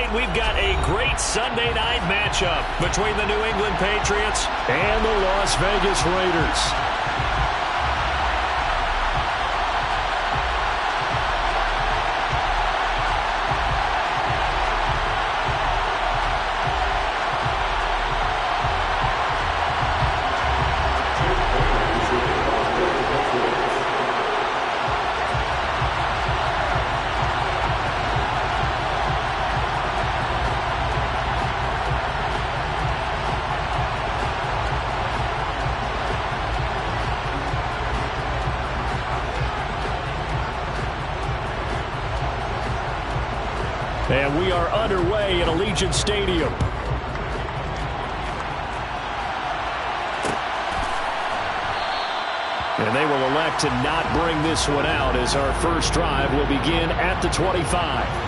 And we've got a great Sunday night matchup between the New England Patriots and the Las Vegas Raiders. And we are underway at Allegiant Stadium. And they will elect to not bring this one out as our first drive will begin at the 25.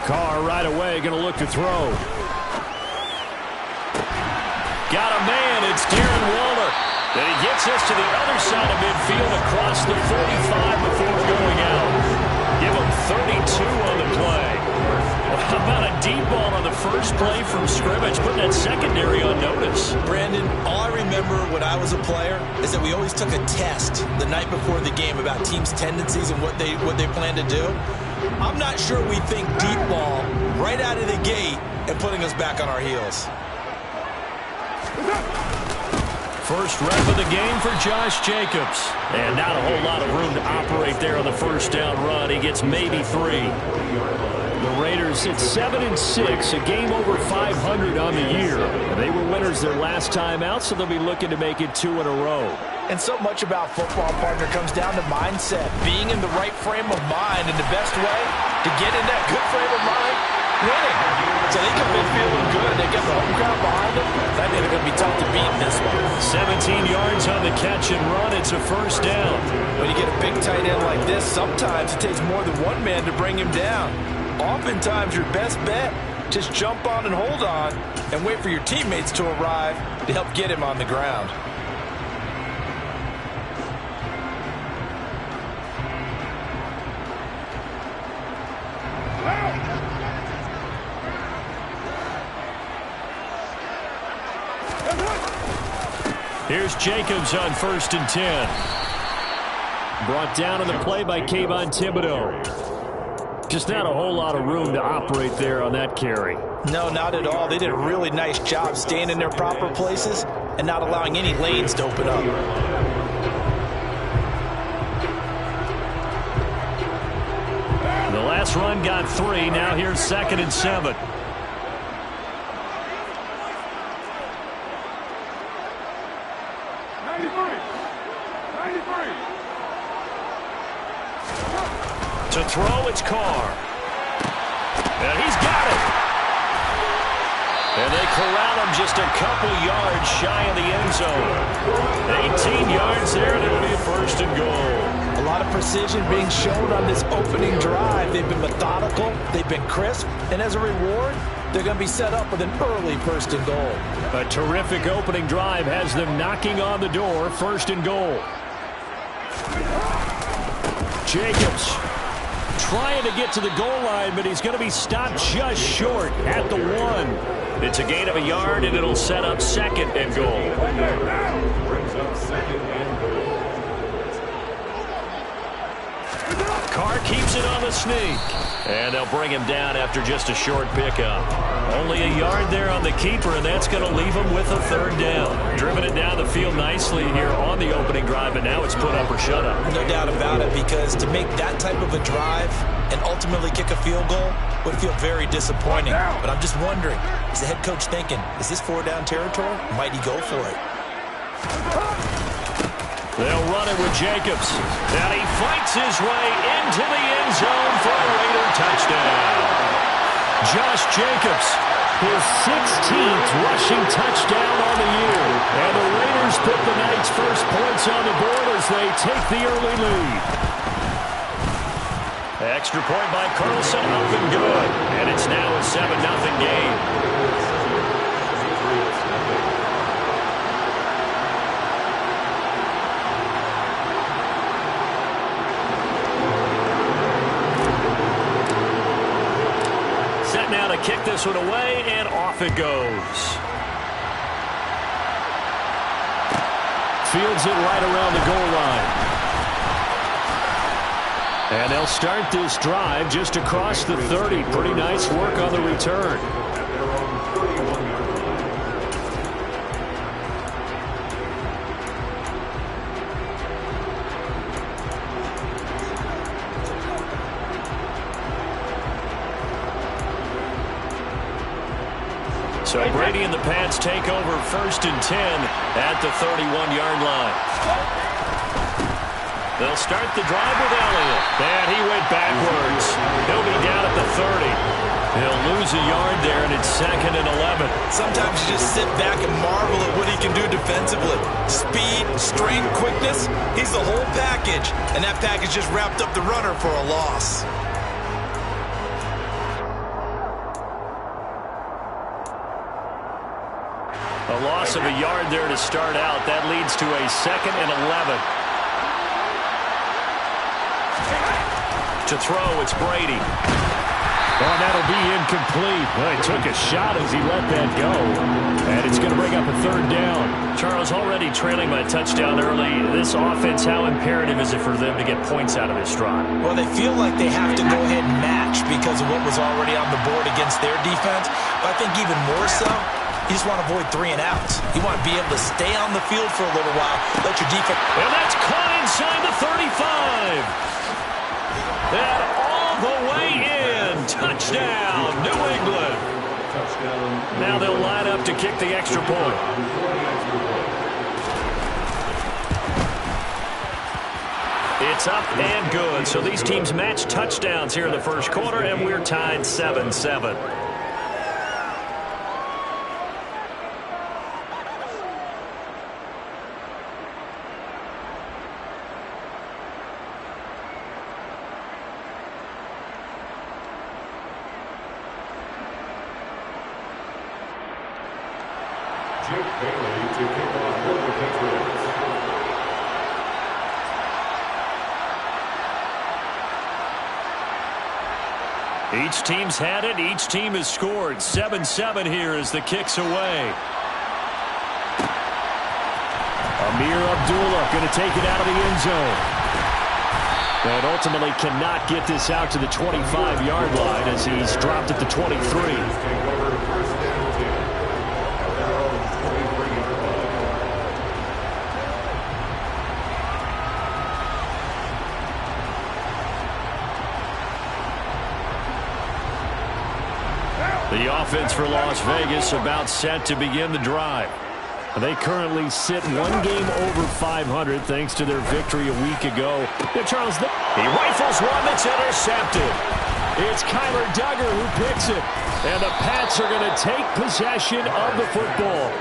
Carr right away going to look to throw. Got a man. It's Darren Waller. And he gets us to the other side of midfield across the 45 before going out. Give him 32 on the play. Well, how about a deep ball on the first play from scrimmage, putting that secondary on notice? Brandon, all I remember when I was a player is that we always took a test the night before the game about teams' tendencies and what they plan to do. I'm not sure we think deep ball right out of the gate and putting us back on our heels. First rep of the game for Josh Jacobs. And not a whole lot of room to operate there on the first down run. He gets maybe 3. The Raiders at 7-6, a game over 500 on the year. And they were winners their last time out, so they'll be looking to make it 2 in a row. And so much about football, partner, comes down to mindset. Being in the right frame of mind, and the best way to get in that good frame of mind, winning. So they come in feeling good. They get the home crowd behind them. I think they're going to be tough to beat in this one. 17 yards on the catch and run. It's a first down. When you get a big tight end like this, sometimes it takes more than one man to bring him down. Oftentimes, your best bet, just jump on and hold on and wait for your teammates to arrive to help get him on the ground. Here's Jacobs on 1st and 10. Brought down on the play by Kayvon Thibodeau. Just not a whole lot of room to operate there on that carry. No, not at all. They did a really nice job staying in their proper places and not allowing any lanes to open up. The last run got 3. Now here's 2nd and 7. To throw, it's Carr. And he's got it. And they corral him just a couple yards shy of the end zone. 18 yards there, and it'll be 1st and goal. A lot of precision being shown on this opening drive. They've been methodical, they've been crisp, and as a reward, they're going to be set up with an early 1st and goal. A terrific opening drive has them knocking on the door, 1st and goal. Jacobs trying to get to the goal line, but he's going to be stopped just short at the 1. It's a gain of a yard, and it'll set up 2nd and goal. Carr keeps it on the sneak. And they'll bring him down after just a short pickup. Only a yard there on the keeper, and that's going to leave him with a 3rd down. Driven it down the field nicely here on the opening drive, and now it's put up or shut up. No doubt about it, because to make that type of a drive and ultimately kick a field goal would feel very disappointing. But I'm just wondering, is the head coach thinking, is this 4-down territory? Might he go for it? They'll run it with Jacobs. And he fights his way into the end zone for a Raider touchdown. Josh Jacobs, his 16th rushing touchdown on the year. And the Raiders put the night's first points on the board as they take the early lead. Extra point by Carlson, up and good. And it's now a 7-0 game. Set now to kick this one away, and off it goes. Fields it right around the goal line. And they'll start this drive just across the 30. Pretty nice work on the return. So Brady and the Pats take over 1st and 10 at the 31-yard line. They'll start the drive with Elliott. And he went backwards. He'll be down at the 30. He'll lose a yard there, and it's 2nd and 11. Sometimes you just sit back and marvel at what he can do defensively. Speed, strength, quickness. He's the whole package. And that package just wrapped up the runner for a loss. A loss of a yard there to start out. That leads to a 2nd and 11. To throw, it's Brady. Oh, that'll be incomplete. Well, he took a shot as he let that go. And it's going to bring up a 3rd down. Charles, already trailing by touchdown early. This offense, how imperative is it for them to get points out of this drive? Well, they feel like they have to go ahead and match because of what was already on the board against their defense. But I think even more so, you just want to avoid 3 and outs. You want to be able to stay on the field for a little while. Let your defense... And that's caught inside the 35. And all the way in. Touchdown, New England. Now they'll line up to kick the extra point. It's up and good. So these teams match touchdowns here in the first quarter, and we're tied 7-7. Each team's had it. Each team has scored. 7-7 here as the kick's away. Amir Abdullah going to take it out of the end zone. But ultimately cannot get this out to the 25-yard line as he's dropped at the 23. The offense for Las Vegas about set to begin the drive. They currently sit 1 game over 500 thanks to their victory a week ago. Now, Charles, he rifles one that's intercepted. It's Kyler Duggar who picks it. And the Pats are going to take possession of the football.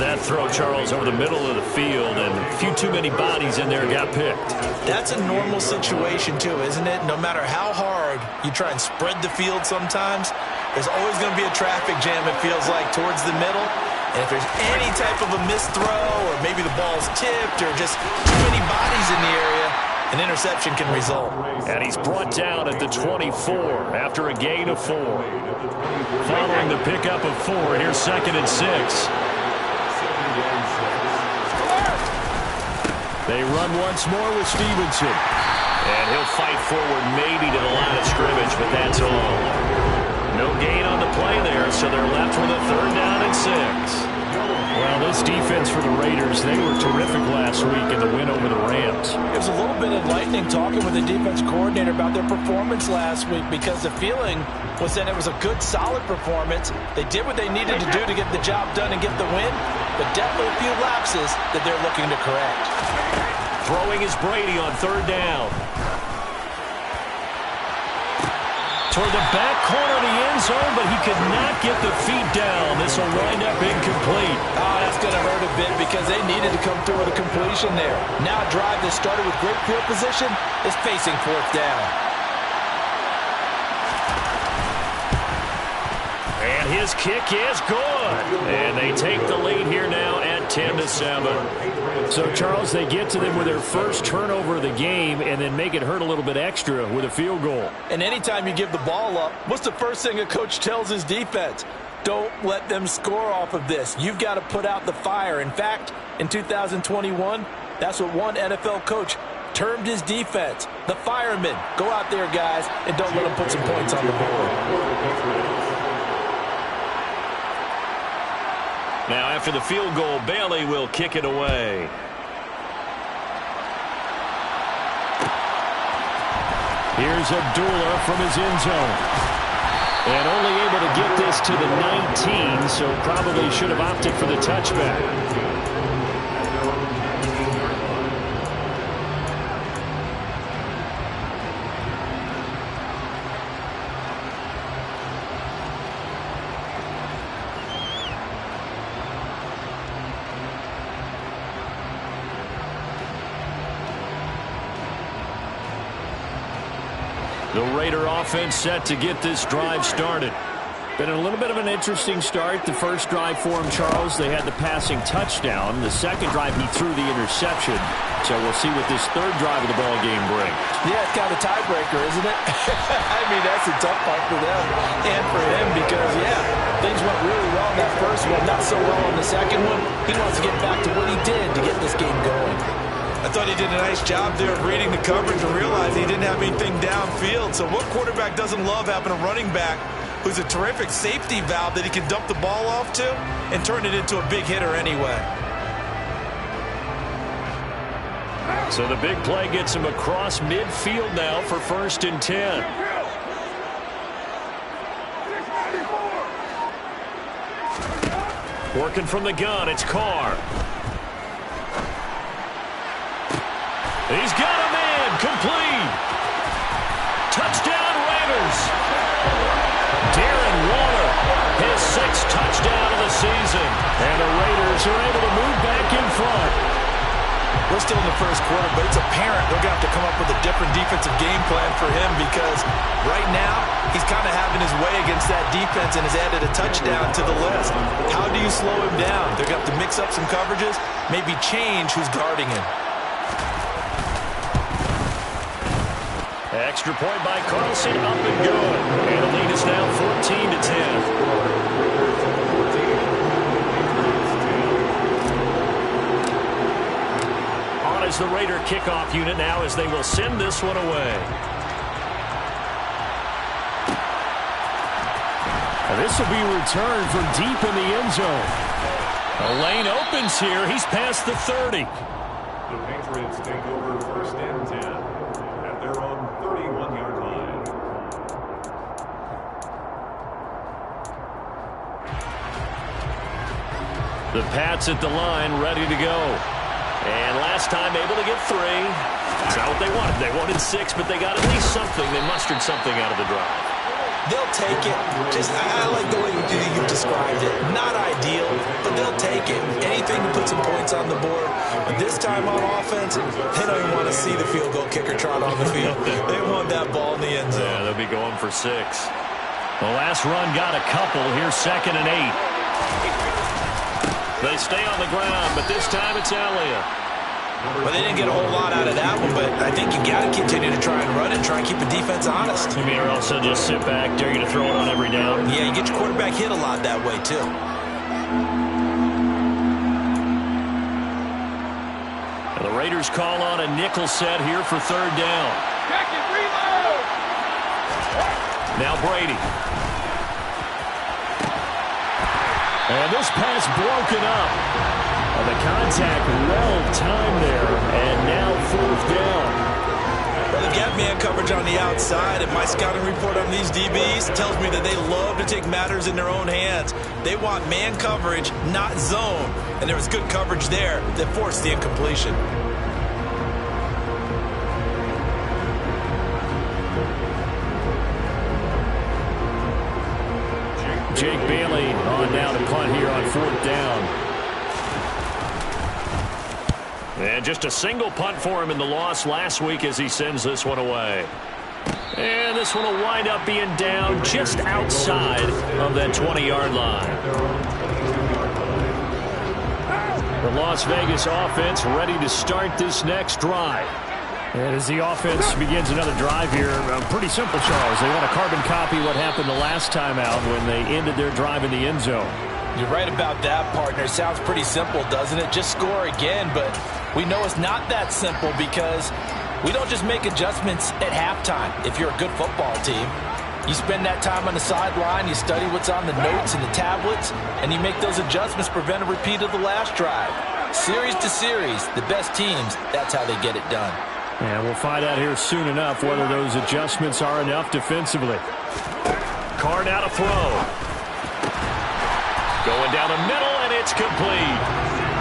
That throw, Charles, over the middle of the field, and a few too many bodies in there got picked. That's a normal situation, too, isn't it? No matter how hard you try and spread the field sometimes, there's always going to be a traffic jam, it feels like, towards the middle. And if there's any type of a missed throw, or maybe the ball's tipped, or just too many bodies in the area, an interception can result. And he's brought down at the 24 after a gain of 4. Following the pickup of 4, here's 2nd and 6. They run once more with Stevenson. And he'll fight forward maybe to the line of scrimmage, but that's all. No gain on the play there, so they're left with a 3rd down and 6. Well, this defense for the Raiders, they were terrific last week in the win over the Rams. It was a little bit enlightening talking with the defense coordinator about their performance last week because the feeling was that it was a good, solid performance. They did what they needed to do to get the job done and get the win, but definitely a few lapses that they're looking to correct. Throwing is Brady on third down. Toward the back corner of the end zone, but he could not get the feet down. This will wind up incomplete. Oh, that's going to hurt a bit because they needed to come through with a completion there. Now a drive that started with great field position is facing fourth down. And his kick is good. And they take the lead here now at 10-7. So, Charles, they get to them with their first turnover of the game and then make it hurt a little bit extra with a field goal. And anytime you give the ball up, what's the first thing a coach tells his defense? Don't let them score off of this. You've got to put out the fire. In fact, in 2021, that's what one NFL coach termed his defense, the firemen. Go out there, guys, and don't let them put some points on the board. Now, after the field goal, Bailey will kick it away. Here's Abdullah from his end zone. And only able to get this to the 19, so probably should have opted for the touchback. The Raider offense set to get this drive started. Been a little bit of an interesting start. The first drive for him, Charles, they had the passing touchdown. The second drive, he threw the interception. So we'll see what this third drive of the ball game brings. Yeah, it's kind of a tiebreaker, isn't it? I mean, that's a tough part for them and for him because, yeah, things went really well in that first one, not so well in the second one. He wants to get back to what he did to get this game going. I thought he did a nice job there of reading the coverage and realizing he didn't have anything downfield. So what quarterback doesn't love having a running back who's a terrific safety valve that he can dump the ball off to and turn it into a big hitter anyway? So the big play gets him across midfield now for 1st and 10. Working from the gun, it's Carr. He's got a man, complete. Touchdown, Raiders. Darren Waller, his 6th touchdown of the season. And the Raiders are able to move back in front. We're still in the first quarter, but it's apparent they're going to have to come up with a different defensive game plan for him because right now he's kind of having his way against that defense and has added a touchdown to the list. How do you slow him down? They're going to have to mix up some coverages, maybe change who's guarding him. Extra point by Carlson, up and good. And the lead is now 14-10. On is the Raider kickoff unit now as they will send this one away. And this will be returned from deep in the end zone. A lane opens here. He's past the 30. The Patriots take over 1st and 10 at their own 31-yard line. The Pats at the line, ready to go. And last time able to get 3. That's not what they wanted. They wanted 6, but they got at least something. They mustered something out of the drive. They'll take it. I like the way you've described it. Not ideal, but they'll take it. Anything to put some points on the board. But this time on offense, they don't even want to see the field goal kicker trot on the field. They want that ball in the end zone. Yeah, they'll be going for 6. The last run got a couple. Here's 2nd and 8. They stay on the ground, but this time it's Elliott. Well, they didn't get a whole lot out of that one, but I think you got to continue to try and run it, try and keep the defense honest. You mean, or else they'll just sit back, dare you to throw it on every down? Yeah, you get your quarterback hit a lot that way, too. And the Raiders call on a nickel set here for 3rd down. Check it, reload! Now Brady. And this pass broken up. And the contact well-timed there. And now 4th down. Well, they've got man coverage on the outside, and my scouting report on these DBs tells me that they love to take matters in their own hands. They want man coverage, not zone. And there was good coverage there that forced the incompletion. Jake Bailey on now to punt here on 4th down. And just a single punt for him in the loss last week as he sends this one away. And this one will wind up being down just outside of that 20-yard line. The Las Vegas offense ready to start this next drive. And as the offense begins another drive here, pretty simple, Charles. They want to carbon copy what happened the last time out when they ended their drive in the end zone. You're right about that, partner. Sounds pretty simple, doesn't it? Just score again, but we know it's not that simple because we don't just make adjustments at halftime if you're a good football team. You spend that time on the sideline, you study what's on the notes and the tablets, and you make those adjustments to prevent a repeat of the last drive. Series to series, the best teams, that's how they get it done. And we'll find out here soon enough whether those adjustments are enough defensively. Carr now to throw. Going down the middle, and it's complete.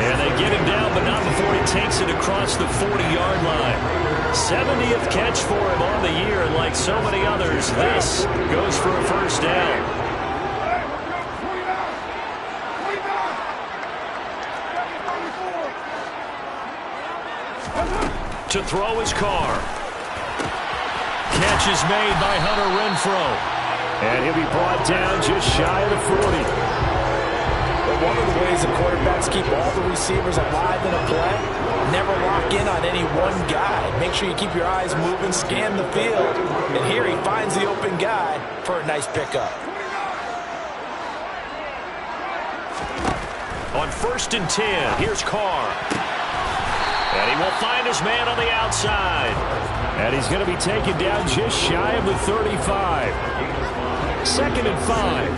And they get him down, but not before he takes it across the 40-yard line. 70th catch for him on the year, and like so many others, this goes for a first down. To throw his Carr. Catch is made by Hunter Renfrow. And he'll be brought down just shy of the 40. But one of the ways the quarterbacks keep all the receivers alive in a play, never lock in on any one guy. Make sure you keep your eyes moving, scan the field. And here he finds the open guy for a nice pickup. On 1st and 10, here's Carr. And he will find his man on the outside. And he's going to be taken down just shy of the 35. 2nd and 5.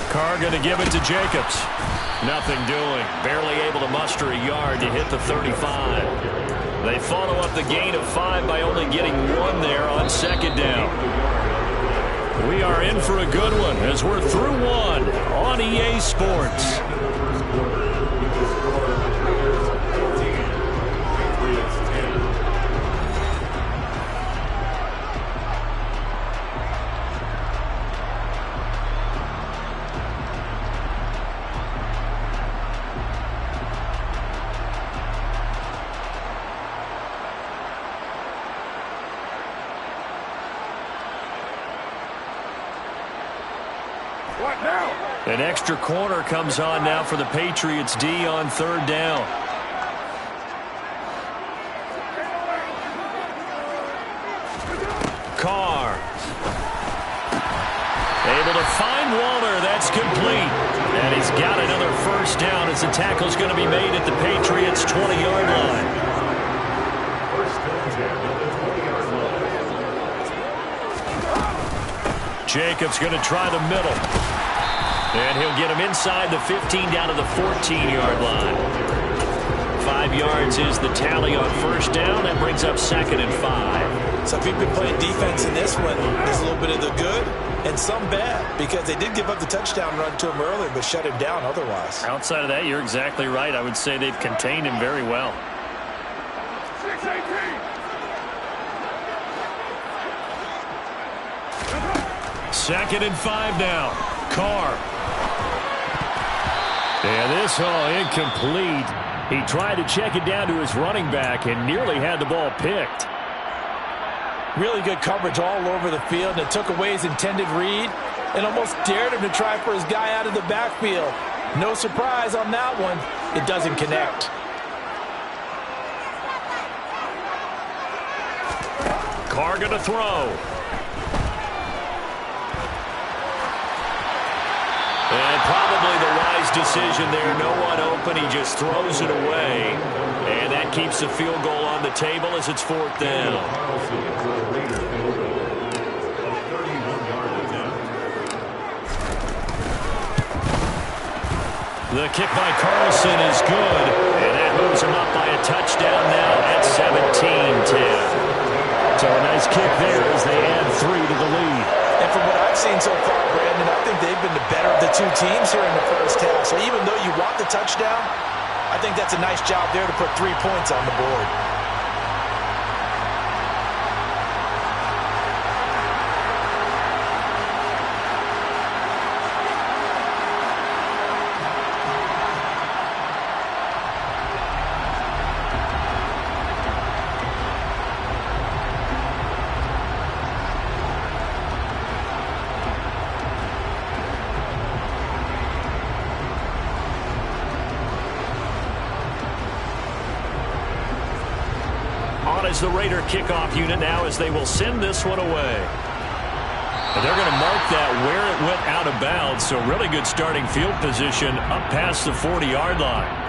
Carr going to give it to Jacobs. Nothing doing. Barely able to muster a yard to hit the 35. They follow up the gain of 5 by only getting 1 there on 2nd down. We are in for a good one as we're through 1 on EA Sports. An extra corner comes on now for the Patriots D on 3rd down. Carr. Able to find Waller. That's complete. And he's got another first down as the tackle's going to be made at the Patriots' 20-yard line. Jacobs going to try the middle. And he'll get him inside the 15 down to the 14-yard line. 5 yards is the tally on 1st down. That brings up 2nd and 5. Some people playing defense in this one. There's a little bit of the good and some bad because they did give up the touchdown run to him earlier but shut him down otherwise. Outside of that, you're exactly right. I would say they've contained him very well. 2nd and 5 now. Carr. And this incomplete. He tried to check it down to his running back and nearly had the ball picked. Really good coverage all over the field, and it took away his intended read and almost dared him to try for his guy out of the backfield. No surprise on that one. It doesn't connect. Carr going to throw. And probably the wise decision there. No one open. He just throws it away. And that keeps the field goal on the table as it's 4th down. The kick by Carlson is good. And that moves him up by a touchdown now at 17-10. So a nice kick there as they add 3 to the lead. And from what I've seen so far, Brandon, I think they've been the better of the two teams here in the first half. So even though you want the touchdown, I think that's a nice job there to put 3 points on the board. as the Raider kickoff unit now as they will send this one away. And they're going to mark that where it went out of bounds, so really good starting field position up past the 40-yard line.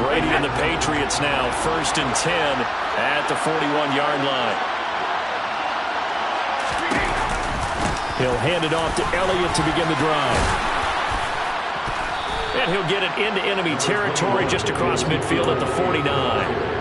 Brady and the Patriots now, 1st and 10 at the 41-yard line. He'll hand it off to Elliott to begin the drive. And he'll get it into enemy territory just across midfield at the 49.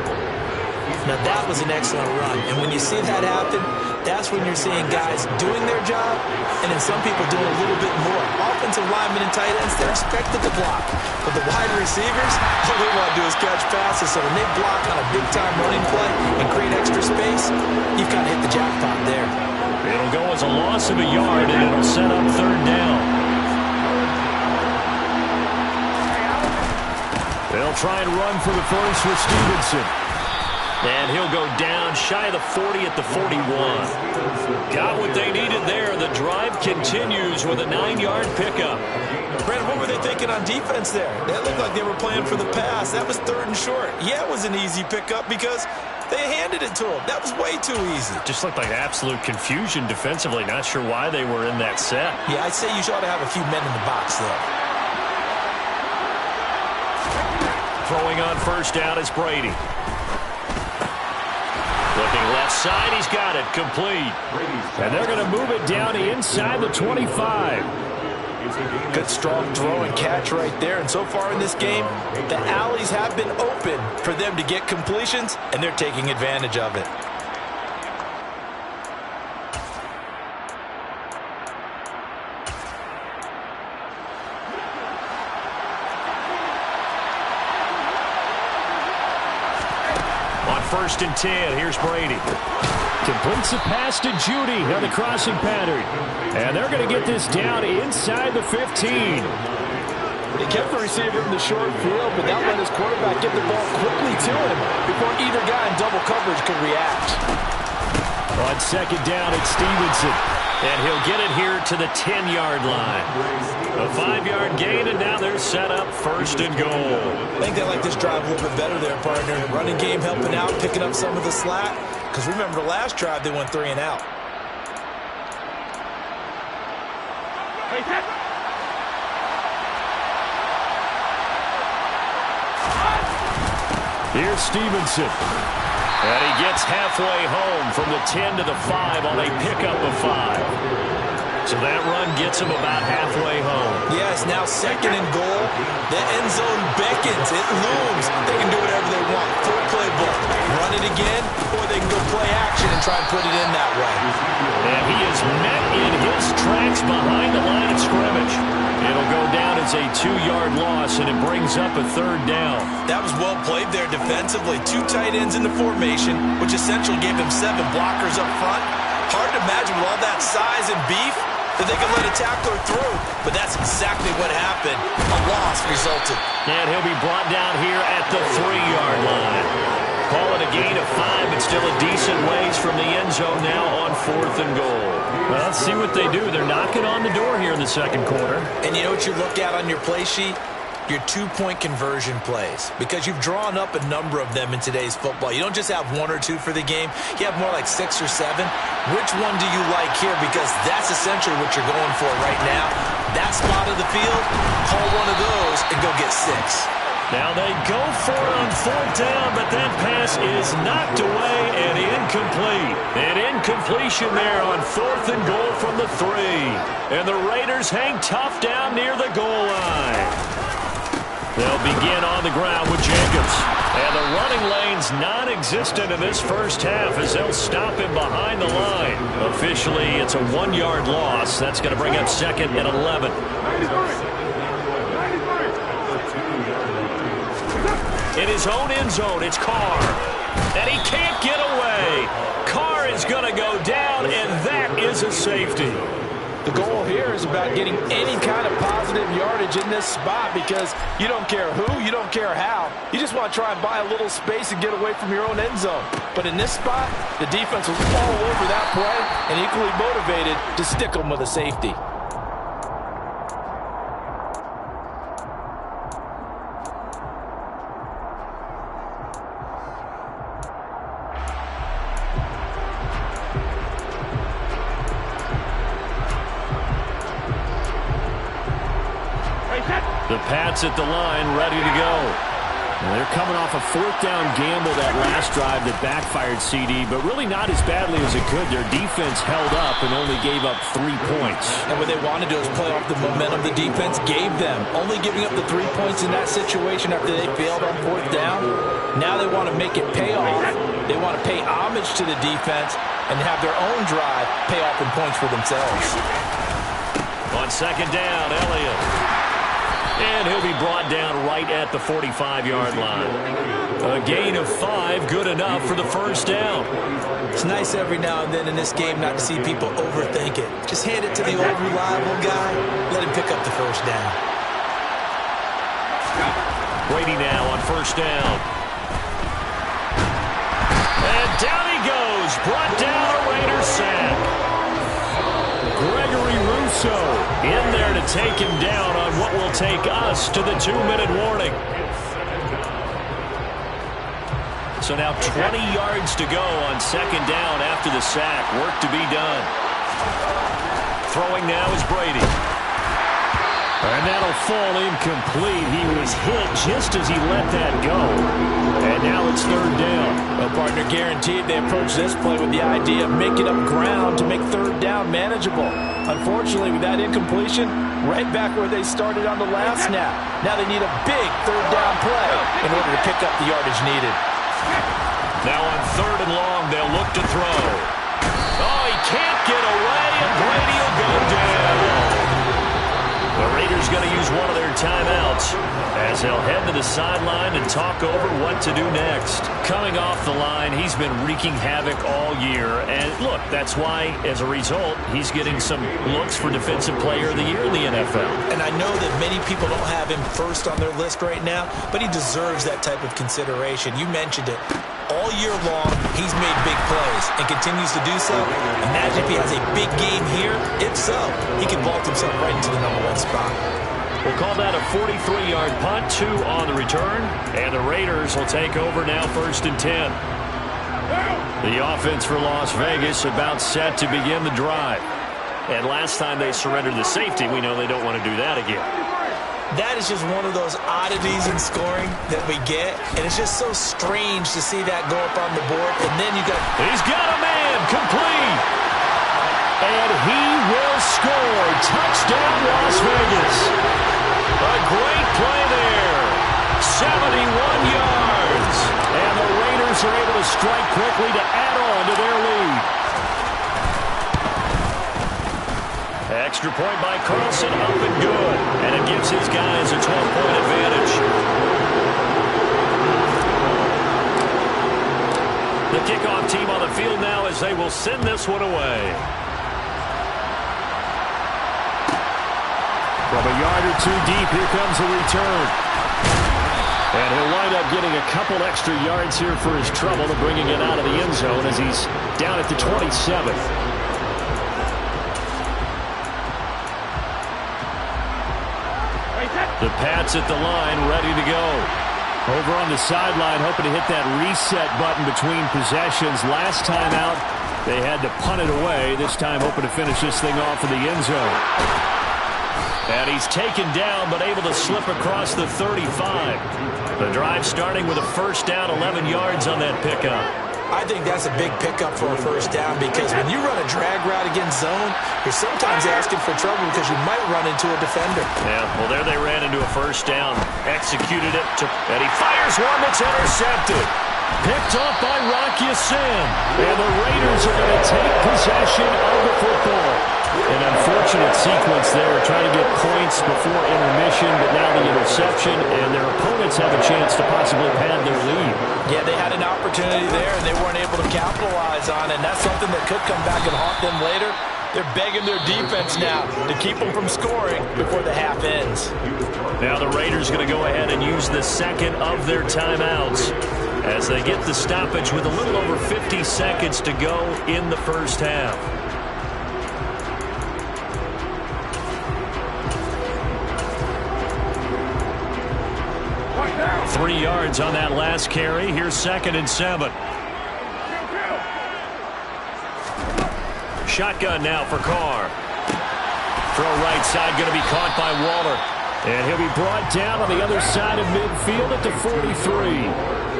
Now that was an excellent run, and when you see that happen, that's when you're seeing guys doing their job, and then some people doing a little bit more. Offensive linemen and tight ends, they're expected to block. But the wide receivers, all they want to do is catch passes, so when they block on a big-time running play and create extra space, you've got to hit the jackpot there. It'll go as a loss of a yard, and it'll set up 3rd down. They'll try and run for the first with Stevenson. And he'll go down shy of the 40 at the 41. Got what they needed there. The drive continues with a 9-yard pickup. Brandon, what were they thinking on defense there? That looked like they were playing for the pass. That was 3rd and short. Yeah, it was an easy pickup because they handed it to him. That was way too easy. Just looked like absolute confusion defensively. Not sure why they were in that set. Yeah, I'd say you ought to have a few men in the box there. Throwing on 1st down is Brady. Looking left side, he's got it, complete. And they're going to move it down inside the 25. Good strong throw and catch right there. And so far in this game, the alleys have been open for them to get completions, and they're taking advantage of it. On 1st and 10, here's Brady. Completes the pass to Judy on the crossing pattern. And they're going to get this down inside the 15. They kept the receiver in the short field, but that let his quarterback get the ball quickly to him before either guy in double coverage could react. On 2nd down, it's Stevenson. And he'll get it here to the 10-yard line. A 5-yard gain, and now they're set up 1st and goal. I think they like this drive a little bit better there, partner. Running game helping out, picking up some of the slack. Because remember, the last drive, they went 3 and out. Here's Stevenson. And he gets halfway home from the 10 to the 5 on a pickup of 5. So that run gets him about halfway home. Yes, now 2nd and goal. The end zone beckons. It looms. They can do whatever they want. Full playbook. Run it again, or they can go play action and try and put it in that way. And he is met in his tracks behind the line of scrimmage. It'll go down as a 2-yard loss, and it brings up a 3rd down. That was well played there defensively. 2 tight ends in the formation, which essentially gave him 7 blockers up front. Hard to imagine with all that size and beef that they could let a tackler through. But that's exactly what happened. A loss resulted. And he'll be brought down here at the 3-yard line. Call it a gain of 5, but still a decent ways from the end zone now on 4th and goal. Well, let's see what they do. They're knocking on the door here in the 2nd quarter. And you know what you look at on your play sheet? Your 2-point conversion plays, because you've drawn up a number of them in today's football. You don't just have 1 or 2 for the game. You have more like 6 or 7. Which one do you like here? Because that's essentially what you're going for right now. That spot of the field, call one of those and go get 6. Now they go for it on 4th down, but that pass is knocked away and incomplete. An incompletion there on 4th and goal from the 3. And the Raiders hang tough down near the goal line. They'll begin on the ground with Jacobs. And the running lane's non-existent in this first half as they'll stop him behind the line. Officially, it's a 1-yard loss. That's going to bring up 2nd and 11. In his own end zone, it's Carr. And he can't get away. Carr is going to go down, and that is a safety. The goal here is about getting any kind of positive yardage in this spot because you don't care who, you don't care how. You just want to try and buy a little space and get away from your own end zone. But in this spot, the defense was all over that play and equally motivated to stick them with a safety. The Pats at the line, ready to go. And they're coming off a fourth down gamble that last drive that backfired CD, but really not as badly as it could. Their defense held up and only gave up 3 points. And what they want to do is play off the momentum the defense gave them. Only giving up the 3 points in that situation after they failed on fourth down. Now they want to make it pay off. They want to pay homage to the defense and have their own drive pay off in points for themselves. On second down, Elliott. And he'll be brought down right at the 45-yard line. A gain of 5, good enough for the first down. It's nice every now and then in this game not to see people overthink it. Just hand it to the old reliable guy. Let him pick up the first down. Brady now on first down. And down he goes. Brought down a Raiders sack. Gregory Rousseau in there to take him down on what will take us to the 2-minute warning. So now 20 yards to go on second down after the sack. Work to be done. Throwing now is Brady. And that'll fall incomplete. He was hit just as he let that go. And now it's third down. Well, partner, guaranteed they approach this play with the idea of making up ground to make third down manageable. Unfortunately, with that incompletion, right back where they started on the last snap. Now they need a big third down play in order to pick up the yardage needed. Now on third and long, they'll look to throw. Oh, he can't get away, and Brady will go down. The Raiders going to use one of their timeouts as they'll head to the sideline and talk over what to do next. Coming off the line, he's been wreaking havoc all year. And look, that's why, as a result, he's getting some looks for Defensive Player of the Year in the NFL. And I know that many people don't have him first on their list right now, but he deserves that type of consideration. You mentioned it. All year long, he's made big plays and continues to do so. Imagine if he has a big game here. If so, he can vault himself right into the #1 spot. We'll call that a 43-yard punt, 2 on the return. And the Raiders will take over now, 1st and 10. The offense for Las Vegas about set to begin the drive. And last time they surrendered the safety, we know they don't want to do that again. That is just one of those oddities in scoring that we get, and it's just so strange to see that go up on the board, and then you got... He's got a man, complete! And he will score. Touchdown, Las Vegas. A great play there. 71 yards. And the Raiders are able to strike quickly to add on to their lead. Extra point by Carlson, up and good. And it gives his guys a 12-point advantage. The kickoff team on the field now as they will send this one away. From a yard or 2 deep, here comes a return. And he'll wind up getting a couple extra yards here for his trouble to bringing it out of the end zone as he's down at the 27. The Pats at the line, ready to go. Over on the sideline, hoping to hit that reset button between possessions. Last time out, they had to punt it away. This time, hoping to finish this thing off in the end zone. And he's taken down, but able to slip across the 35. The drive starting with a first down, 11 yards on that pickup. I think that's a big pickup for a first down because when you run a drag route against zone, you're sometimes asking for trouble because you might run into a defender. Yeah, well, there they ran into a first down. Executed it, and he fires one that's intercepted. Picked off by Rocky Sin. And the Raiders are going to take possession of the football. An unfortunate sequence there, trying to get points before intermission, but now the interception, and their opponents have a chance to possibly pad their lead. Yeah, they had an opportunity there, and they weren't able to capitalize on it, and that's something that could come back and haunt them later. They're begging their defense now to keep them from scoring before the half ends. Now the Raiders going to go ahead and use the second of their timeouts as they get the stoppage with a little over 50 seconds to go in the first half. Right now. 3 yards on that last carry. Here's 2nd and 7. Shotgun now for Carr. Throw right side going to be caught by Waller. And he'll be brought down on the other side of midfield at the 43.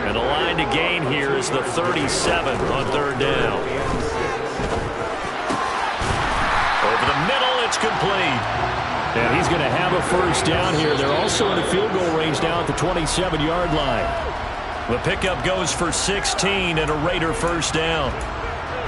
And the line to gain here is the 37 on 3rd down. Over the middle, it's complete. And he's going to have a first down here. They're also in the field goal range now at the 27-yard line. The pickup goes for 16 and a Raider first down.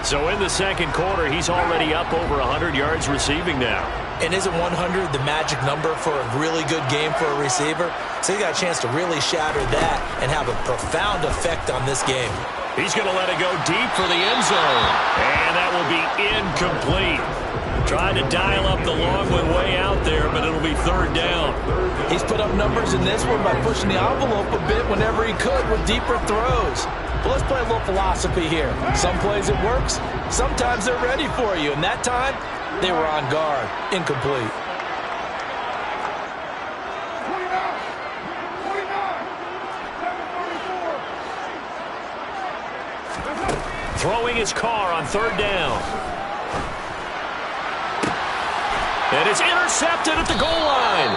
So in the second quarter, he's already up over 100 yards receiving now. And isn't 100 the magic number for a really good game for a receiver? So he got a chance to really shatter that and have a profound effect on this game. He's going to let it go deep for the end zone. And that will be incomplete. Trying to dial up the long one way out there, but it'll be 3rd down. He's put up numbers in this one by pushing the envelope a bit whenever he could with deeper throws. But let's play a little philosophy here. Some plays it works, sometimes they're ready for you. And that time, they were on guard. Incomplete. 29, 734. Throwing his Carr on 3rd down. And it's intercepted at the goal line.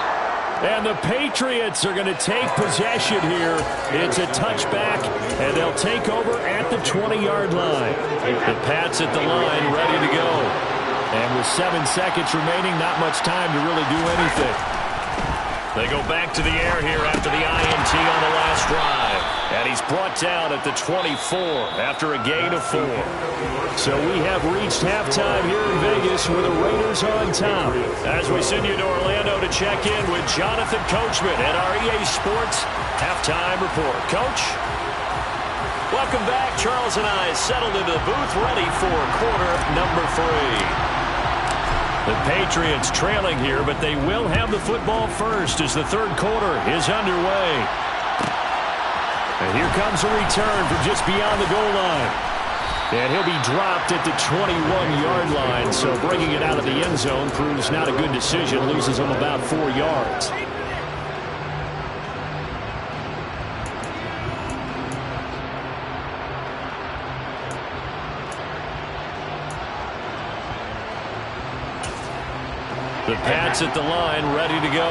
And the Patriots are going to take possession here. It's a touchback, and they'll take over at the 20-yard line. The Pats at the line ready to go. And with 7 seconds remaining, not much time to really do anything. They go back to the air here after the INT on the last drive. And he's brought down at the 24 after a gain of 4. So we have reached halftime here in Vegas with the Raiders on top. As we send you to Orlando to check in with Jonathan Coachman at our EA Sports Halftime Report. Coach? Welcome back. Charles and I settled into the booth ready for quarter number 3. The Patriots trailing here, but they will have the football first as the 3rd quarter is underway. And here comes a return from just beyond the goal line. And he'll be dropped at the 21-yard line, so bringing it out of the end zone proves not a good decision. Loses him about 4 yards. The Pats at the line, ready to go.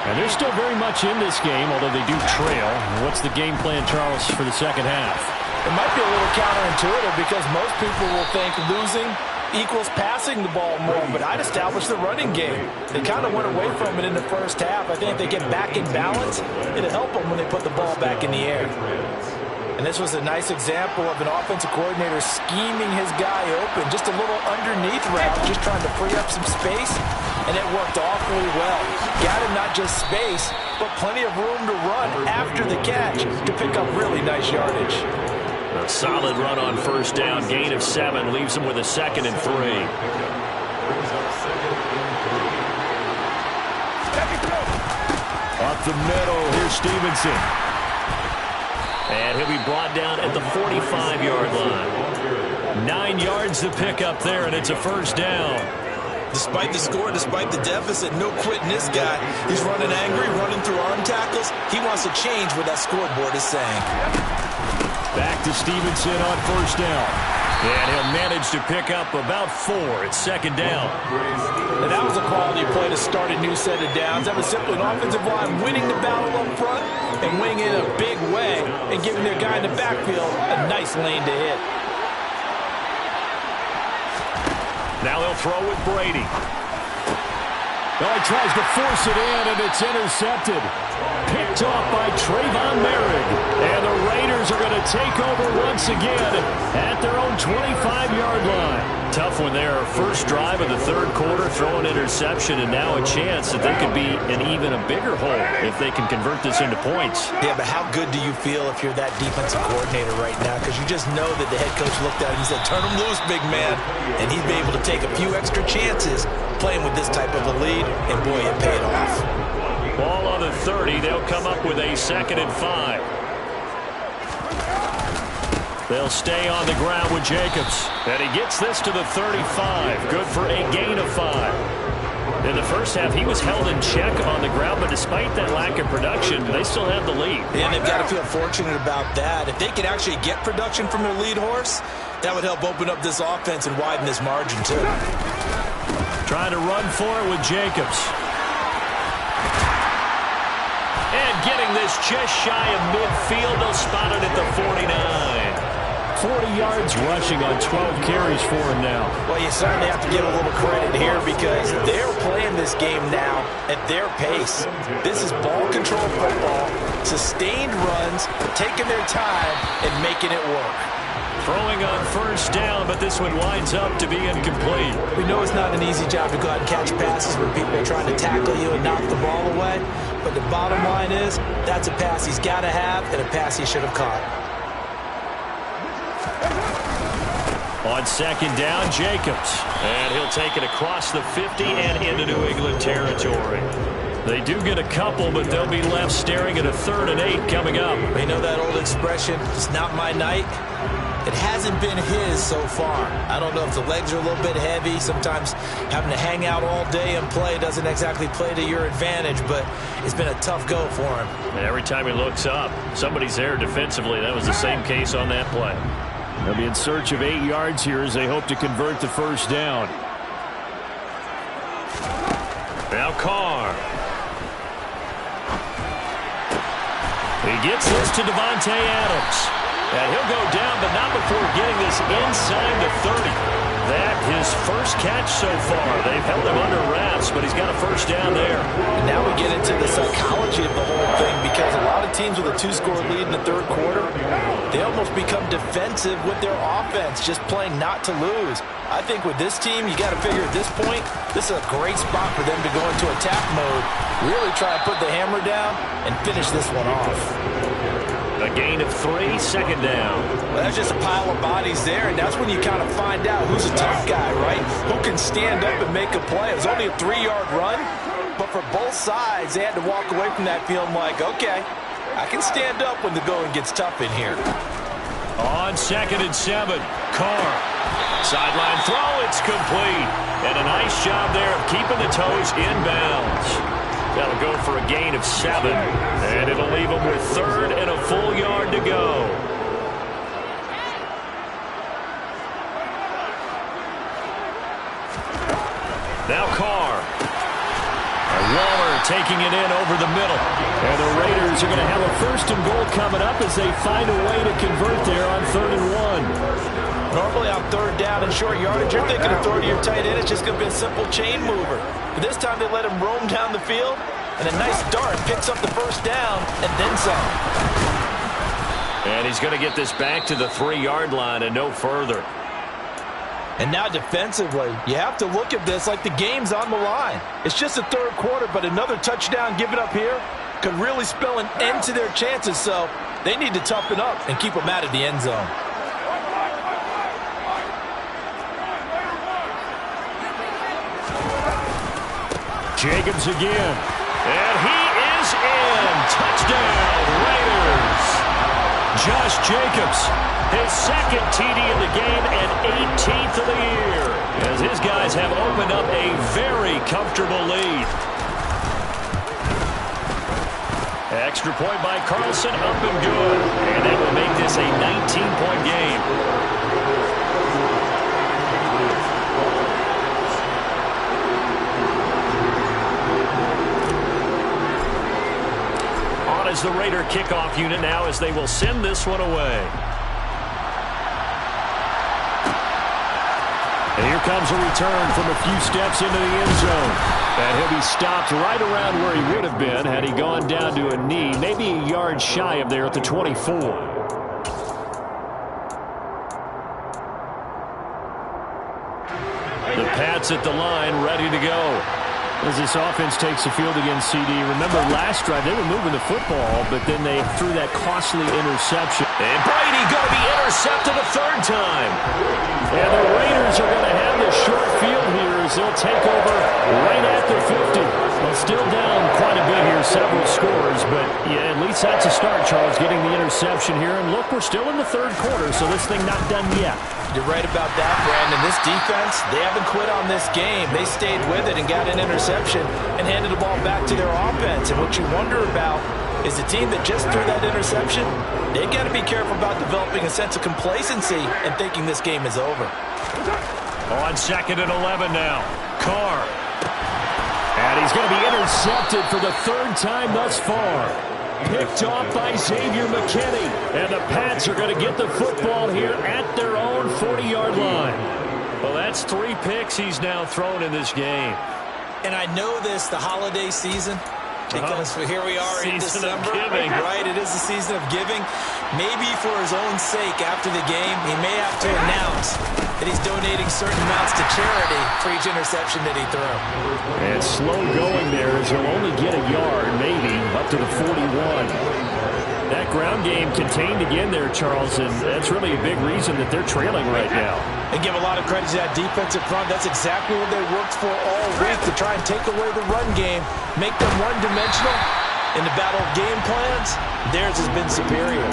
And they're still very much in this game, although they do trail. What's the game plan, Charles, for the second half? It might be a little counterintuitive because most people will think losing equals passing the ball more, but I'd establish the running game. They kind of went away from it in the first half. I think if they get back in balance, it'll help them when they put the ball back in the air. And this was a nice example of an offensive coordinator scheming his guy open. Just a little underneath route, just trying to free up some space, and it worked awfully well. Got him not just space, but plenty of room to run after the catch to pick up really nice yardage. A solid run on first down, gain of 7, leaves him with a 2nd and 3. Up the middle, here's Stevenson. And he'll be brought down at the 45-yard line. 9 yards to pick up there, and it's a first down. Despite the score, despite the deficit, no quitting this guy. He's running angry, running through arm tackles. He wants to change what that scoreboard is saying. Back to Stevenson on first down. And he'll manage to pick up about 4 at 2nd down. And that was a quality play to start a new set of downs. That was simply an offensive line winning the battle up front and winning it in a big way and giving their guy in the backfield a nice lane to hit. Now he'll throw with Brady. Well, he tries to force it in, and it's intercepted. Picked off by Trayvon Merrick. And the Raiders Raiders are going to take over once again at their own 25-yard line. Tough one there. First drive of the third quarter, throw an interception, and now a chance that they could be in even a bigger hole if they can convert this into points. Yeah, but how good do you feel if you're that defensive coordinator right now? Because you just know that the head coach looked at him and said, turn him loose, big man. And he'd be able to take a few extra chances playing with this type of a lead, and boy, it paid off. Ball on the 30. They'll come up with a 2nd and 5. They'll stay on the ground with Jacobs. And he gets this to the 35. Good for a gain of 5. In the first half, he was held in check on the ground, but despite that lack of production, they still have the lead. And they've got to feel fortunate about that. If they can actually get production from their lead horse, that would help open up this offense and widen this margin, too. Trying to run for it with Jacobs. And getting this just shy of midfield. They'll spot it at the 49. 40 yards rushing on 12 carries for him now. Well, you certainly have to give a little credit here because they're playing this game now at their pace. This is ball control football, sustained runs, taking their time and making it work. Throwing on first down, but this one winds up to be incomplete. We know it's not an easy job to go out and catch passes when people are trying to tackle you and knock the ball away. But the bottom line is, that's a pass he's got to have and a pass he should have caught. On 2nd down, Jacobs. And he'll take it across the 50 and into New England territory. They do get a couple, but they'll be left staring at a 3rd and 8 coming up. You know that old expression, it's not my night? It hasn't been his so far. I don't know if the legs are a little bit heavy. Sometimes having to hang out all day and play doesn't exactly play to your advantage, but it's been a tough go for him. And every time he looks up, somebody's there defensively. That was the same case on that play. They'll be in search of 8 yards here as they hope to convert the first down. Now Carr. He gets this to Devontae Adams. And he'll go down, but not before getting this inside the 30. That his first catch so far. They've held him under wraps, but he's got a first down there. And now we get into the psychology of the whole thing because a lot of teams with a 2-score lead in the third quarter, they almost become defensive with their offense, just playing not to lose. I think with this team, you got to figure at this point, this is a great spot for them to go into attack mode, really try to put the hammer down and finish this one off. A gain of 3, 2nd down. Well, that's just a pile of bodies there, and that's when you kind of find out who's a tough guy, right? Who can stand up and make a play. It was only a 3-yard run, but for both sides, they had to walk away from that feeling like, okay, I can stand up when the going gets tough in here. On 2nd and 7, Carr. Sideline throw, it's complete. And a nice job there of keeping the toes in bounds. That'll go for a gain of 7. And it'll leave them with 3rd and a full yard to go. Now Carr. And Waller taking it in over the middle. And the Raiders are going to have a 1st and goal coming up as they find a way to convert there on 3rd and 1. Normally on 3rd down and short yardage, you're thinking of throwing to your tight end. It's just going to be a simple chain mover. But this time they let him roam down the field. And a nice dart picks up the first down and then some. And he's going to get this back to the 3-yard line and no further. And now defensively, you have to look at this like the game's on the line. It's just the third quarter, but another touchdown given up here could really spell an end to their chances. So they need to toughen up and keep them out of the end zone. Jacobs again. And he is in. Touchdown, Raiders. Josh Jacobs, his 2nd TD of the game and 18th of the year, as his guys have opened up a very comfortable lead. Extra point by Carlson, up and good. And that will make this a 19-point game. As the Raider kickoff unit now as they will send this one away. And here comes a return from a few steps into the end zone. And he'll be stopped right around where he would have been had he gone down to a knee, maybe a yard shy of there at the 24. Pats at the line, ready to go. As this offense takes the field against CD. Remember last drive, they were moving the football, but then they threw that costly interception. And Brady going to be intercepted a third time. And the Raiders are going to have the short field here as they'll take over right at the 50. Well, still down quite a bit here, several scores, but yeah, at least that's a start, Charles, getting the interception here. And look, we're still in the third quarter, so this thing not done yet. You're right about that, Brandon. This defense, they haven't quit on this game. They stayed with it and got an interception and handed the ball back to their offense. And what you wonder about is the team that just threw that interception, they got to be careful about developing a sense of complacency and thinking this game is over. On 2nd and 11 now. Carr. And he's going to be intercepted for the third time thus far. Picked off by Xavier McKinney. And the Pats are going to get the football here at their own 40-yard line. Well, that's 3 picks he's now thrown in this game. And I know this, the holiday season, because here we are in December. Right, it is the season of giving. Maybe for his own sake after the game, he may have to announce that he's donating certain amounts to charity for each interception that he threw. And slow going there as he'll only get a yard, maybe, up to the 41. That ground game contained again there, Charles, and that's really a big reason that they're trailing right now. And give a lot of credit to that defensive front. That's exactly what they worked for all week, to try and take away the run game, make them one-dimensional. In the battle of game plans, theirs has been superior.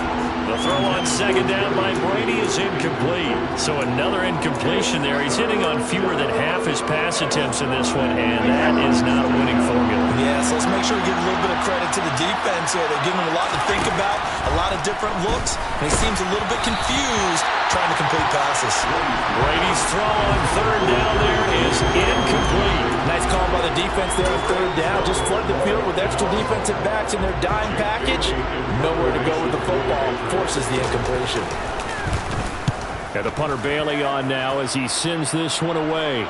The throw on 2nd down by Brady is incomplete. So another incompletion there. He's hitting on fewer than half his pass attempts in this one, and that is not a winning formula. Yes, let's make sure we give a little bit of credit to the defense here. They're giving him a lot to think about, a lot of different looks, and he seems a little bit confused trying to complete passes. Brady's throw on 3rd down there is incomplete. Nice call by the defense there on 3rd down. Just flood the field with extra defensive backs in their dime package. Nowhere to go with the football. Forces the incompletion. And the punter Bailey on now as he sends this one away.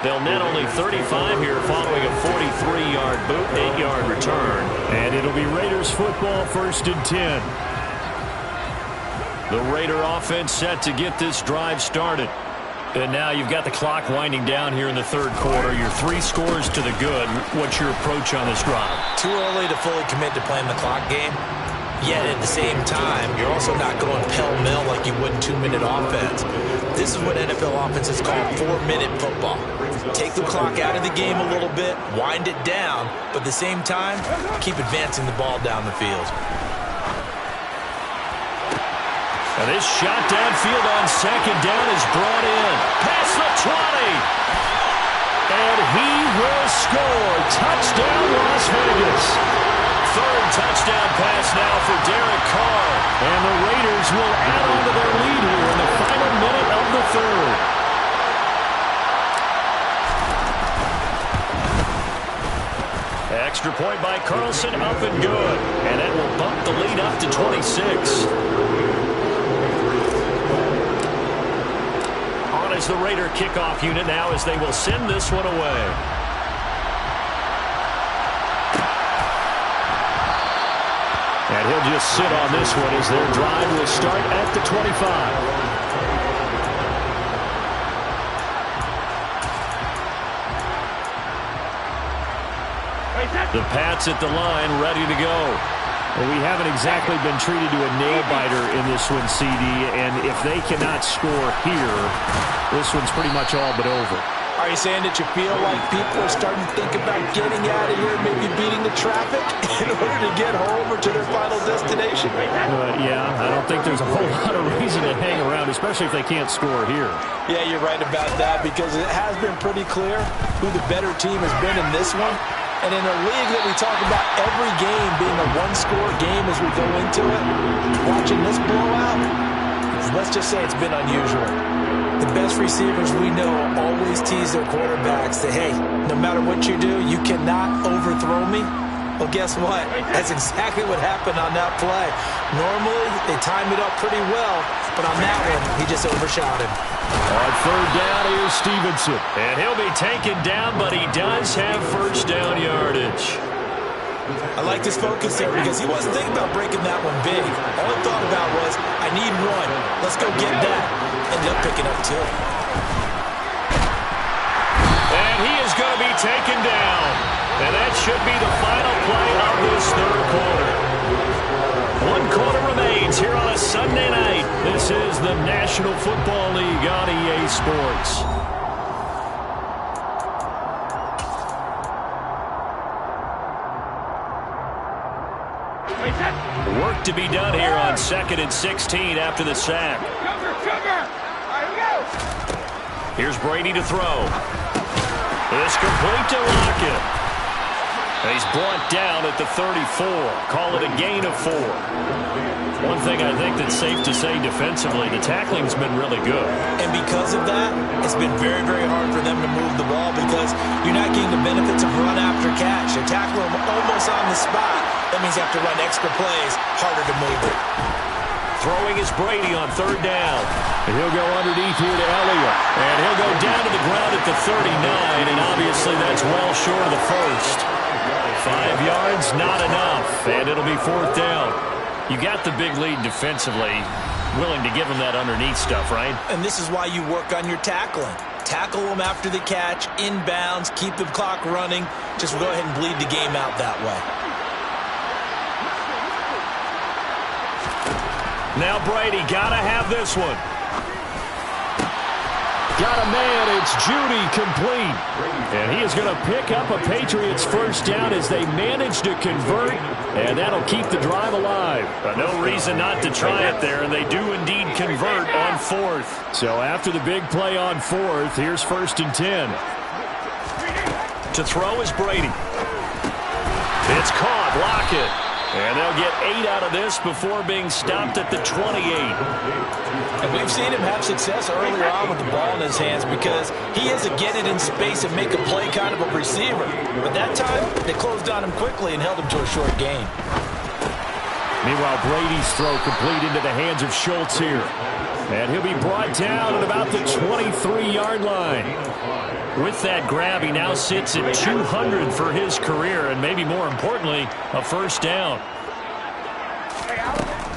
They'll net only 35 here following a 43-yard boot, 8-yard return. And it'll be Raiders football, 1st and 10. The Raider offense set to get this drive started. And now you've got the clock winding down here in the 3rd quarter. Your 3 scores to the good. What's your approach on this drive? Too early to fully commit to playing the clock game. Yet at the same time, you're also not going pell-mell like you would in 2-minute offense. This is what NFL offenses call 4-minute football. Take the clock out of the game a little bit, wind it down, but at the same time, keep advancing the ball down the field. And this shot downfield on 2nd down is brought in. Past the 20. And he will score. Touchdown, Las Vegas. 3rd touchdown pass now for Derek Carr. And the Raiders will add on to their lead here in the final minute of the 3rd. Extra point by Carlson, up and good. And that will bump the lead up to 26. As the Raider kickoff unit now as they will send this one away. And he'll just sit on this one as their drive will start at the 25. The Pats at the line, ready to go. Well, we haven't exactly been treated to a nail-biter in this one, CD, and if they cannot score here, this one's pretty much all but over. Are you saying that you feel like people are starting to think about getting out of here, maybe beating the traffic in order to get home or to their final destination? Yeah, I don't think there's a whole lot of reason to hang around, especially if they can't score here. Yeah, you're right about that, because it has been pretty clear who the better team has been in this one. And in a league that we talk about every game being a one-score game as we go into it, watching this blowout, let's just say it's been unusual. The best receivers we know always tease their quarterbacks that, hey, no matter what you do, you cannot overthrow me. Well, guess what? That's exactly what happened on that play. Normally, they timed it up pretty well, but on that one, he just overshot him. On 3rd down, here's Stevenson. And he'll be taken down, but he does have 1st down yardage. I liked his focus there because he wasn't thinking about breaking that one big. All he thought about was, I need one. Let's go get that. Ended up picking up two. And he is going to be taken down. And that should be the final play of this third quarter. 1 quarter remains here on a Sunday night. This is the National Football League on EA Sports. Work to be done here on 2nd and 16 after the sack. Here's Brady to throw. It's complete to Lockett. He's brought down at the 34. Call it a gain of 4. One thing I think that's safe to say defensively, the tackling's been really good. And because of that, it's been very, very hard for them to move the ball because you're not getting the benefits of run after catch. You tackle them almost on the spot. That means you have to run extra plays, harder to move it. Throwing is Brady on 3rd down. And he'll go underneath here to Elliott. And he'll go down to the ground at the 39, and obviously that's well short of the first. 5 yards, not enough, and it'll be 4th down. You got the big lead defensively, willing to give him that underneath stuff, right? And this is why you work on your tackling. Tackle them after the catch, inbounds, keep the clock running. Just go ahead and bleed the game out that way. Now Brady, gotta have this one. Got a man, it's Judy, complete. And he is going to pick up a Patriots first down as they manage to convert, and that'll keep the drive alive. But no reason not to try it there, and they do indeed convert on 4th. So after the big play on 4th, here's 1st and 10. To throw is Brady. It's caught, Lockett. And they'll get 8 out of this before being stopped at the 28. And we've seen him have success earlier on with the ball in his hands because he is a get it in space and make a play kind of a receiver. But that time, they closed on him quickly and held him to a short gain. Meanwhile, Brady's throw complete into the hands of Schultz here. And he'll be brought down at about the 23-yard line. With that grab, he now sits at 200 for his career, and maybe more importantly, a first down.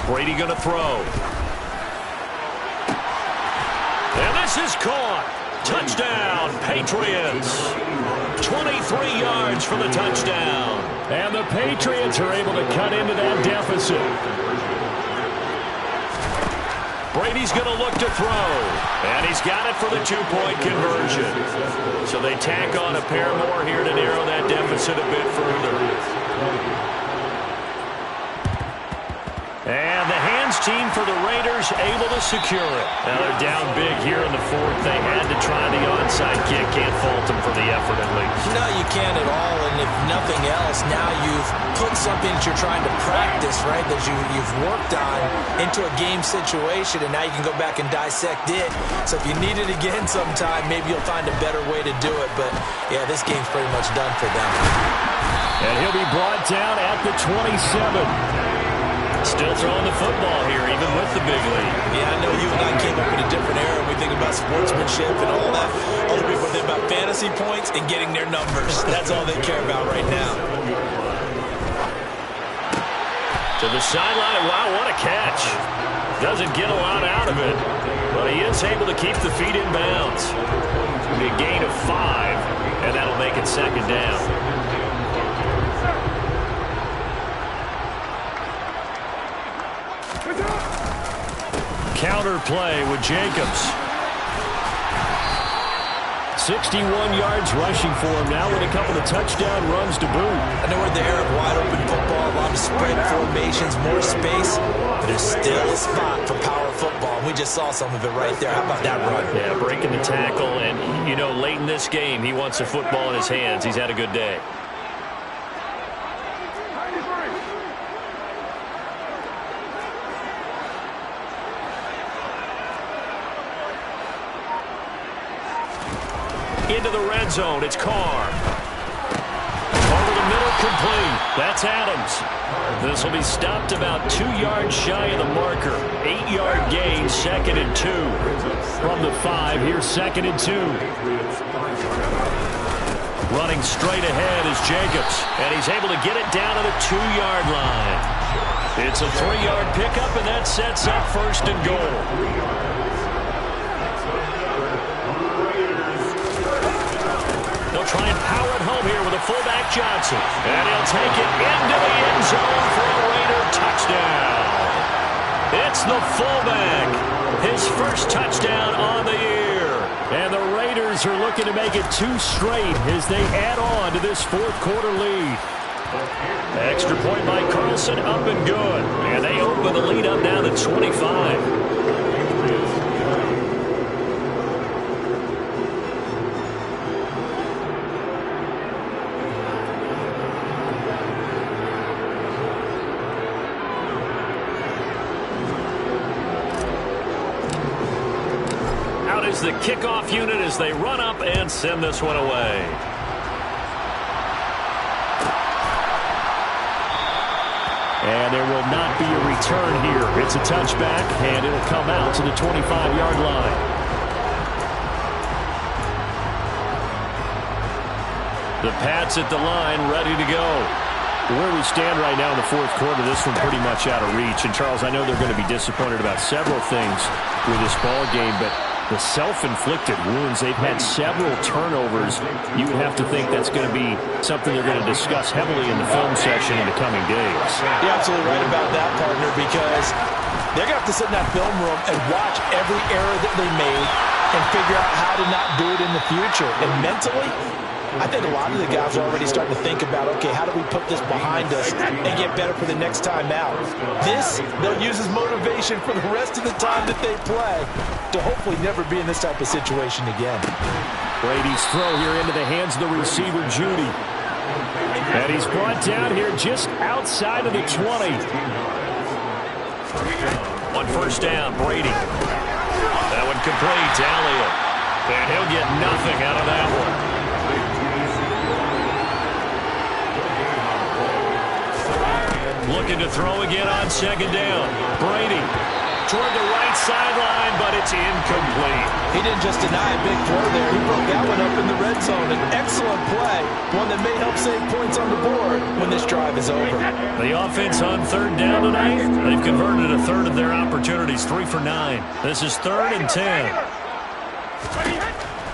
Brady going to throw. And this is caught. Touchdown, Patriots. 23 yards for the touchdown. And the Patriots are able to cut into that deficit. Brady's going to look to throw, and he's got it for the 2-point conversion. So they tack on a pair more here to narrow that deficit a bit further. And the hands team for the Raiders able to secure it. Now they're down big here in the 4th. They had to try the onside kick. Can't fault them for the effort at least. No, you can't at all. And if nothing else, now you've put something that you're trying to practice, right, that you've worked on into a game situation, and now you can go back and dissect it. So if you need it again sometime, maybe you'll find a better way to do it. But, yeah, this game's pretty much done for them. And he'll be brought down at the 27. Still throwing the football here, even with the big lead. Yeah, I know you and I came up in a different era. We think about sportsmanship and all that. Other people think about fantasy points and getting their numbers. That's all they care about right now. To the sideline. Wow, what a catch. Doesn't get a lot out of it, but he is able to keep the feet in bounds. It'll be a gain of 5, and that'll make it 2nd down. Counter play with Jacobs. 61 yards rushing for him now with a couple of touchdown runs to boot. I know we're in the era of wide open football, a lot of spread formations, more space, but there's still a spot for power football. We just saw some of it right there. How about that run? Yeah, breaking the tackle, and, you know, late in this game, he wants the football in his hands. He's had a good day. Into the red zone, it's Carr. Over the middle, complete. That's Adams. This will be stopped about 2 yards shy of the marker. 8-yard gain, 2nd and 2. From the 5, here's 2nd and 2. Running straight ahead is Jacobs, and he's able to get it down to the 2-yard line. It's a 3-yard pickup, and that sets up first and goal. They'll try and power it home here with a fullback Johnson, and he'll take it into the end zone for a Raider touchdown. It's the fullback, his first touchdown on the year. And the Raiders are looking to make it 2 straight as they add on to this fourth-quarter lead. Extra point by Carlson, up and good. And they open the lead up now to 25. Is the kickoff unit as they run up and send this one away. And there will not be a return here. It's a touchback, and it'll come out to the 25-yard line. The Pats at the line, ready to go. Where we stand right now in the fourth quarter, this one pretty much out of reach. And, Charles, I know they're going to be disappointed about several things with this ball game, but the self-inflicted wounds, they've had several turnovers. You would have to think that's going to be something they're going to discuss heavily in the film session in the coming days. You're absolutely right about that, partner, because they're going to have to sit in that film room and watch every error that they made and figure out how to not do it in the future. And mentally, I think a lot of the guys are already starting to think about, okay, how do we put this behind us and get better for the next time out? This, they'll use as motivation for the rest of the time that they play to hopefully never be in this type of situation again. Brady's throw here into the hands of the receiver, Judy. And he's brought down here just outside of the 20. On first down, Brady. That one complete to Elliott. And he'll get nothing out of that one. Looking to throw again on second down. Brady toward the right sideline, but it's incomplete. He didn't just deny a big throw there. He broke that one up in the red zone. An excellent play, one that may help save points on the board when this drive is over. The offense on third down tonight, they've converted a third of their opportunities, 3 for 9. This is 3rd and 10.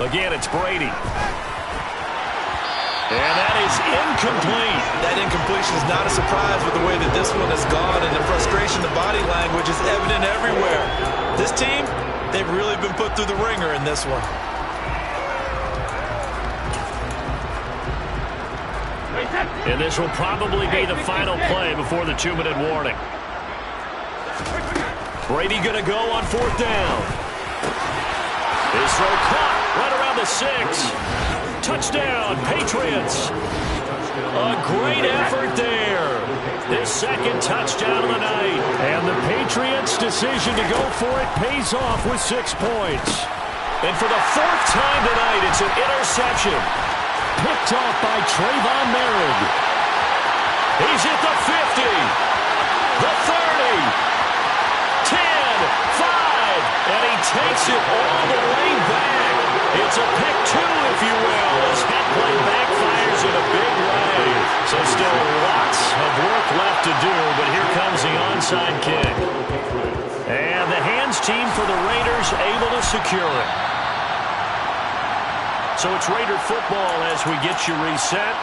Again, it's Brady. And that is incomplete. That incompletion is not a surprise with the way that this one has gone, and the frustration, the body language is evident everywhere. This team, they've really been put through the ringer in this one. And this will probably be the final play before the 2-minute warning. Brady going to go on 4th down. His throw caught right around the 6. Touchdown, Patriots. A great effort there. His second touchdown of the night. And the Patriots' decision to go for it pays off with 6 points. And for the 4th time tonight, it's an interception. Picked off by Trayvon Merritt. He's at the 50, the 30, 10, 5, and he takes it all the way back. It's a pick 2, if you will, as that play backfires in a big way. So still lots of work left to do, but here comes the onside kick. And the hands team for the Raiders able to secure it. So it's Raider football as we get you reset.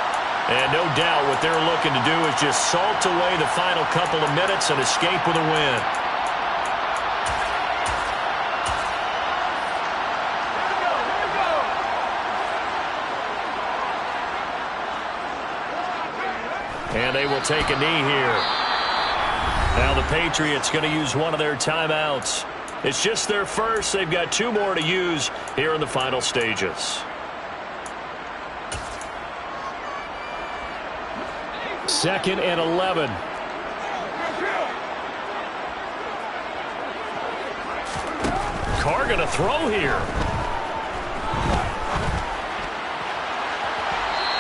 And no doubt what they're looking to do is just salt away the final couple of minutes and escape with a win. And they will take a knee here. Now the Patriots going to use one of their timeouts. It's just their first. They've got 2 more to use here in the final stages. 2nd and 11. Carr going to throw here.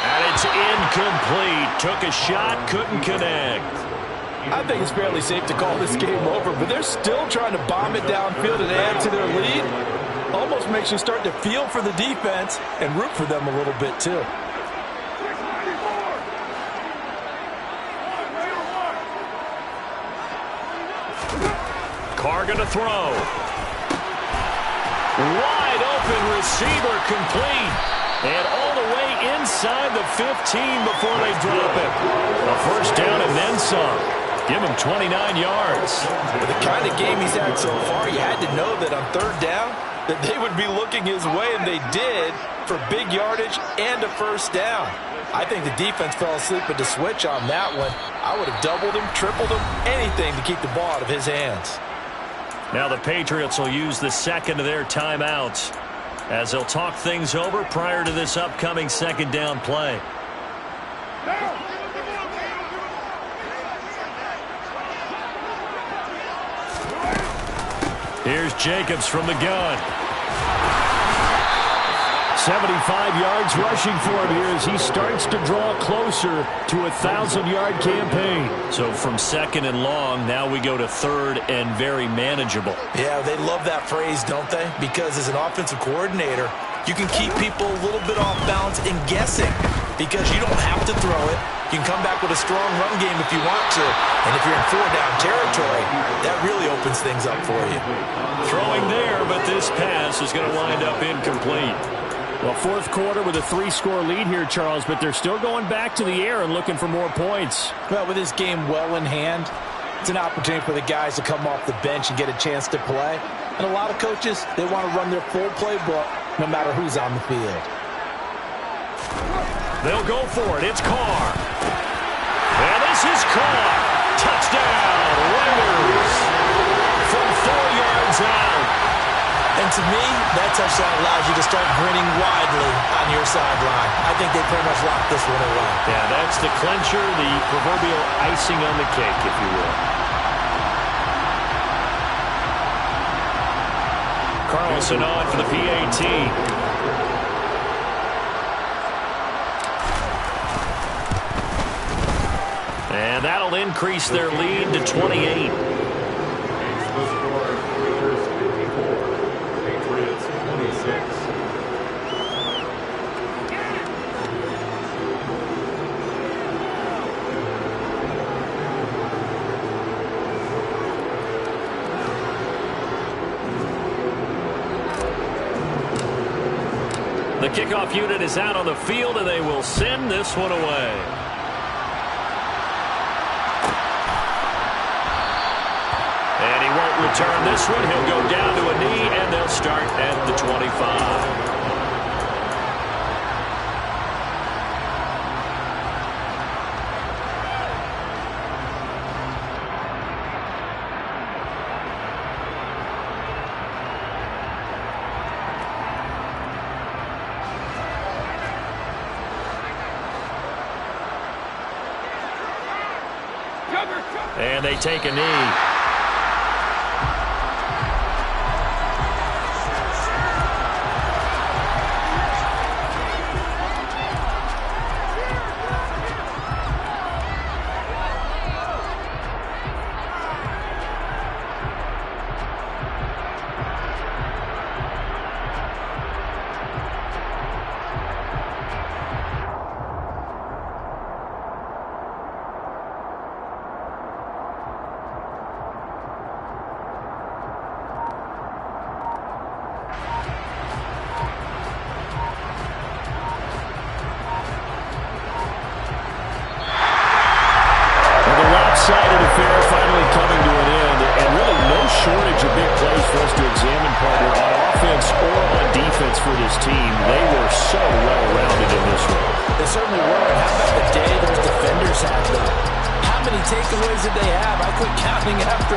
And it's incomplete. Took a shot, couldn't connect. I think it's fairly safe to call this game over, but they're still trying to bomb it downfield and add to their lead. Almost makes you start to feel for the defense and root for them a little bit, too. are going to throw. Wide open receiver complete. And all the way inside the 15 before they drop it. A first down and then some. Give him 29 yards. With the kind of game he's had so far, you had to know that on third down that they would be looking his way, and they did, for big yardage and a first down. I think the defense fell asleep at the switch on that one. I would have doubled him, tripled him, anything to keep the ball out of his hands. Now the Patriots will use the second of their timeouts as they'll talk things over prior to this upcoming second down play. Here's Jacobs from the gun. 75 yards rushing for him here as he starts to draw closer to a 1,000-yard campaign. So from second and long, now we go to third and very manageable. Yeah, they love that phrase, don't they? Because as an offensive coordinator, you can keep people a little bit off balance and guessing because you don't have to throw it. You can come back with a strong run game if you want to. And if you're in four-down territory, that really opens things up for you. Throwing there, but this pass is going to wind up incomplete. Well, fourth quarter with a 3-score lead here, Charles, but they're still going back to the air and looking for more points. Well, with this game well in hand, it's an opportunity for the guys to come off the bench and get a chance to play. And a lot of coaches, they want to run their full playbook no matter who's on the field. They'll go for it. It's Carr. And this is Carr. Touchdown, Raiders. From 4 yards out. And to me, that touchdown allows you to start grinning widely on your sideline. I think they pretty much locked this one away. Yeah, that's the clincher, the proverbial icing on the cake, if you will. Carlson on for the PAT. And that'll increase their lead to 28. The kickoff unit is out on the field, and they will send this one away. And he won't return this one. He'll go down to a knee, and they'll start at the 25. And they take a knee. Lopsided affair finally coming to an end, and really no shortage of big plays for us to examine, partner, on offense or on defense for this team. They were so well-rounded in this one. They certainly were. How about the day those defenders had, though? How many takeaways did they have? I quit counting after